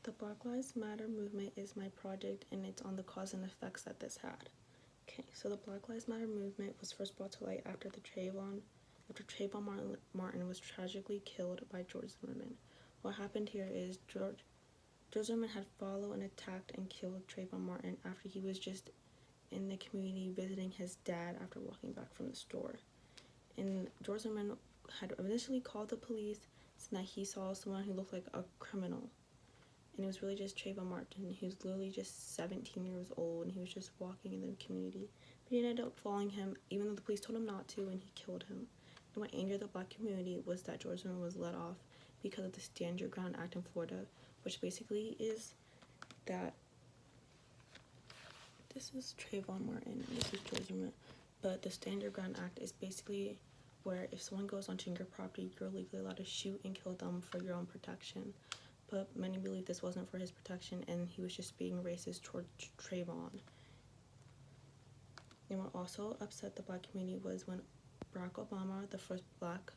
The Black Lives Matter movement is my project, and it's on the cause and effects that this had. Okay, so the Black Lives Matter movement was first brought to light after Trayvon Martin was tragically killed by George Zimmerman. What happened here is George Zimmerman had followed and attacked and killed Trayvon Martin after he was just in the community visiting his dad after walking back from the store. And George Zimmerman had initially called the police saying that he saw someone who looked like a criminal. And it was really just Trayvon Martin. He was literally just 17 years old, and he was just walking in the community. But he ended up following him, even though the police told him not to, and he killed him. And what angered the black community was that George Zimmerman was let off because of the Stand Your Ground Act in Florida, which basically is that this is Trayvon Martin, and this is George Zimmerman. But the Stand Your Ground Act is basically where if someone goes onto your property, you're legally allowed to shoot and kill them for your own protection. But many believe this wasn't for his protection, and he was just being racist towards Trayvon. And what also upset the black community was when Barack Obama, the first black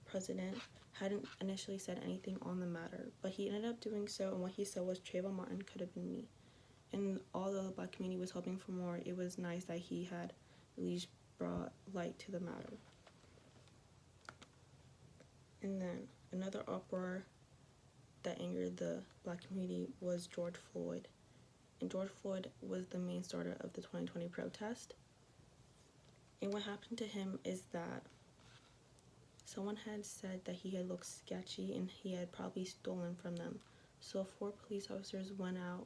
president, hadn't initially said anything on the matter, but he ended up doing so, and what he said was Trayvon Martin could have been me. And although the black community was hoping for more, it was nice that he had at least brought light to the matter. And then another uproar that angered the black community was George Floyd. And George Floyd was the main starter of the 2020 protest. And what happened to him is that someone had said that he had looked sketchy and he had probably stolen from them. So 4 police officers went out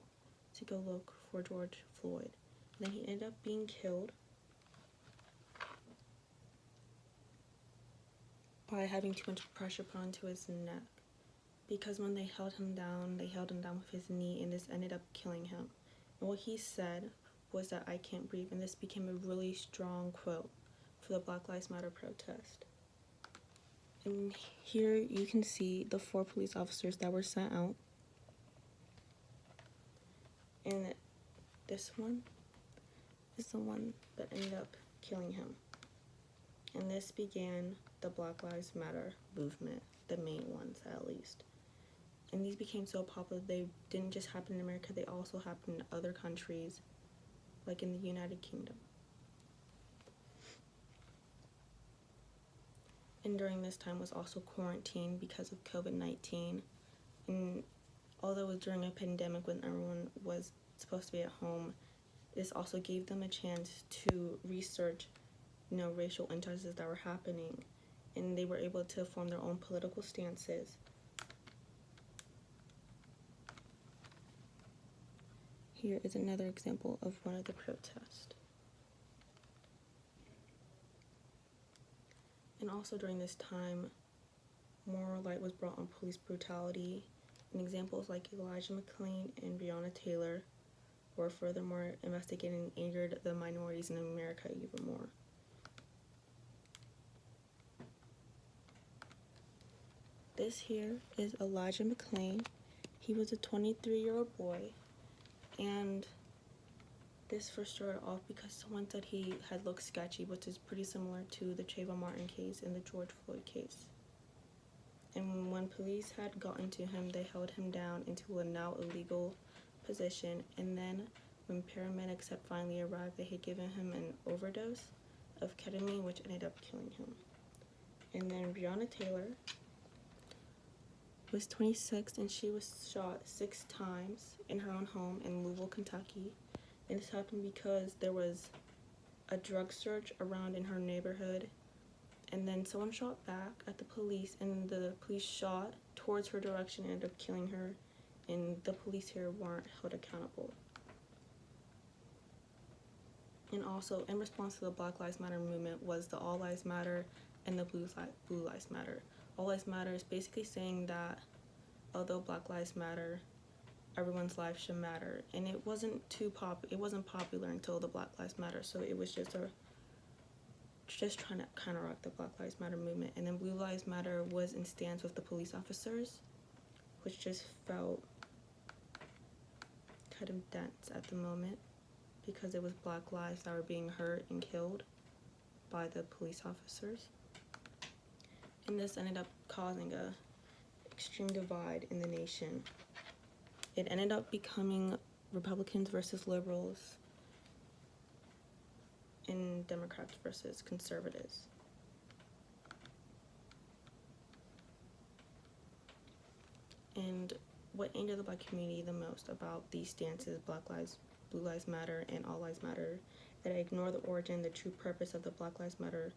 to go look for George Floyd. And then he ended up being killed by having too much pressure put onto his neck. Because when they held him down with his knee, and this ended up killing him. And what he said was that I can't breathe, and this became a really strong quote for the Black Lives Matter protest. And here you can see the 4 police officers that were sent out. And this one is the one that ended up killing him. And this began the Black Lives Matter movement, the main ones at least. And these became so popular, they didn't just happen in America, they also happened in other countries, like in the United Kingdom. And during this time was also quarantine because of COVID-19. And although it was during a pandemic when everyone was supposed to be at home, this also gave them a chance to research, racial injustices that were happening. And they were able to form their own political stances. Here is another example of one of the protests. And also during this time, more light was brought on police brutality, and examples like Elijah McClain and Breonna Taylor were furthermore investigated and angered the minorities in America even more. This here is Elijah McClain. He was a 23-year-old boy, and this first started off because someone said he had looked sketchy, which is pretty similar to the Trayvon Martin case and the George Floyd case. And when police had gotten to him, they held him down into a now illegal position, and then when paramedics had finally arrived, they had given him an overdose of ketamine, which ended up killing him. And then Breonna Taylor was 26, and she was shot 6 times in her own home in Louisville, Kentucky. And this happened because there was a drug search around in her neighborhood, and then someone shot back at the police, and the police shot towards her direction and ended up killing her, and the police here weren't held accountable. And also, in response to the Black Lives Matter movement was the All Lives Matter and the Blue Lives Matter. All Lives Matter is basically saying that although Black Lives Matter, everyone's life should matter. And it wasn't popular until the Black Lives Matter, so it was just trying to counteract the Black Lives Matter movement. And then Blue Lives Matter was in stance with the police officers, which just felt kind of dense at the moment because it was Black lives that were being hurt and killed by the police officers. And this ended up causing a extreme divide in the nation. It ended up becoming Republicans versus liberals and Democrats versus conservatives. And what angered the Black community the most about these stances, Black Lives, Blue Lives Matter, and All Lives Matter, that ignore the origin, the true purpose of the Black Lives Matter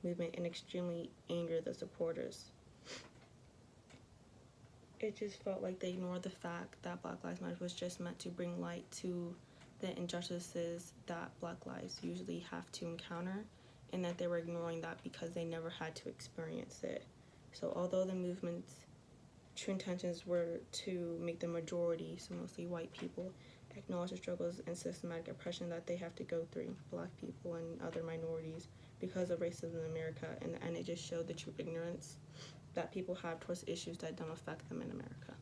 movement, and extremely anger the supporters. It just felt like they ignored the fact that Black Lives Matter was just meant to bring light to the injustices that Black lives usually have to encounter, and that they were ignoring that because they never had to experience it. So although the movement's true intentions were to make the majority, so mostly white people, acknowledge the struggles and systematic oppression that they have to go through, Black people and other minorities, because of racism in America, and it just showed the true ignorance that people have towards issues that don't affect them in America.